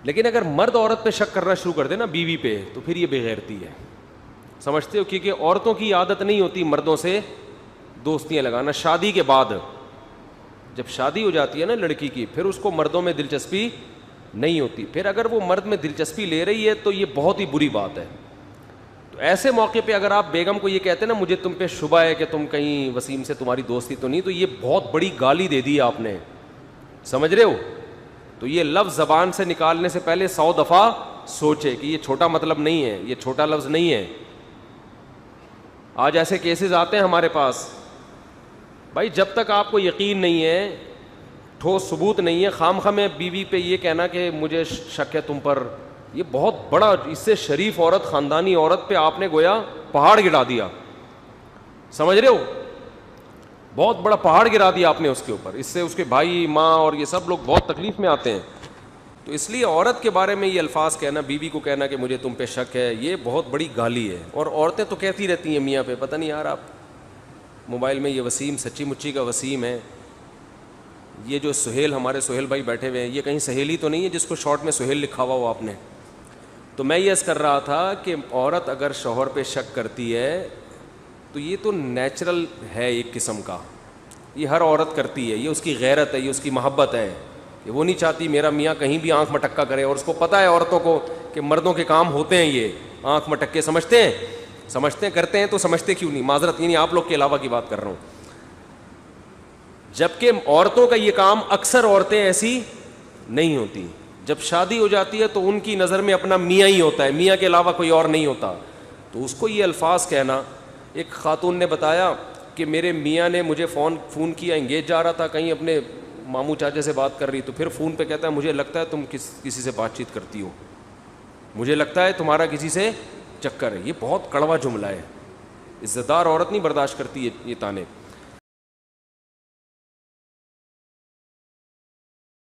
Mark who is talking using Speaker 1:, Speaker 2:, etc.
Speaker 1: لیکن اگر مرد عورت پہ شک کرنا شروع کر دے نا بیوی پہ, تو پھر یہ بے غیرتی ہے, سمجھتے ہو, کیونکہ عورتوں کی عادت نہیں ہوتی مردوں سے دوستیاں لگانا شادی کے بعد. جب شادی ہو جاتی ہے نا لڑکی کی, پھر اس کو مردوں میں دلچسپی نہیں ہوتی. پھر اگر وہ مرد میں دلچسپی لے رہی ہے تو یہ بہت ہی بری بات ہے. تو ایسے موقع پہ اگر آپ بیگم کو یہ کہتے ہیں نا مجھے تم پہ شبہ ہے کہ تم کہیں وسیم سے تمہاری دوستی تو نہیں, تو یہ بہت بڑی گالی دے دی آپ نے, سمجھ رہے ہو. تو یہ لفظ زبان سے نکالنے سے پہلے 100 دفعہ سوچے کہ یہ چھوٹا مطلب نہیں ہے, یہ چھوٹا لفظ نہیں ہے. آج ایسے کیسز آتے ہیں ہمارے پاس. بھائی جب تک آپ کو یقین نہیں ہے, ٹھوس ثبوت نہیں ہے, خام خواہ میں بیوی پہ یہ کہنا کہ مجھے شک ہے تم پر, یہ بہت بڑا, اس سے شریف عورت, خاندانی عورت پہ آپ نے گویا پہاڑ گرا دیا, سمجھ رہے ہو, بہت بڑا پہاڑ گرا دیا آپ نے اس کے اوپر. اس سے اس کے بھائی, ماں اور یہ سب لوگ بہت تکلیف میں آتے ہیں. تو اس لیے عورت کے بارے میں یہ الفاظ کہنا, بیوی کو کہنا کہ مجھے تم پہ شک ہے, یہ بہت بڑی گالی ہے. اور عورتیں تو کہتی رہتی ہیں میاں پہ, پتہ نہیں یار آپ موبائل میں یہ وسیم سچی مچی کا وسیم ہے, یہ جو سہیل, ہمارے سہیل بھائی بیٹھے ہوئے ہیں, یہ کہیں سہیلی تو نہیں ہے جس کو شارٹ میں سہیل لکھا ہوا آپ نے. تو میں یہ عرض کر رہا تھا کہ عورت اگر شوہر پہ شک کرتی ہے تو یہ تو نیچرل ہے ایک قسم کا, یہ ہر عورت کرتی ہے, یہ اس کی غیرت ہے, یہ اس کی محبت ہے, کہ وہ نہیں چاہتی میرا میاں کہیں بھی آنکھ مٹکا کرے. اور اس کو پتہ ہے عورتوں کو کہ مردوں کے کام ہوتے ہیں یہ آنکھ مٹکے, سمجھتے ہیں کرتے ہیں, تو سمجھتے کیوں نہیں, معذرت, یعنی آپ لوگ کے علاوہ کی بات کر رہا ہوں. جبکہ عورتوں کا یہ کام, اکثر عورتیں ایسی نہیں ہوتی. جب شادی ہو جاتی ہے تو ان کی نظر میں اپنا میاں ہی ہوتا ہے, میاں کے علاوہ کوئی اور نہیں ہوتا. تو اس کو یہ الفاظ کہنا, ایک خاتون نے بتایا کہ میرے میاں نے مجھے فون کیا, انگیج جا رہا تھا کہیں, اپنے ماموں چاچے سے بات کر رہی, تو پھر فون پہ کہتا ہے مجھے لگتا ہے تم کسی سے بات چیت کرتی ہو, مجھے لگتا ہے تمہارا کسی سے چکر ہے. یہ بہت کڑوا جملہ ہے, عزت دار عورت نہیں برداشت کرتی یہ تانے.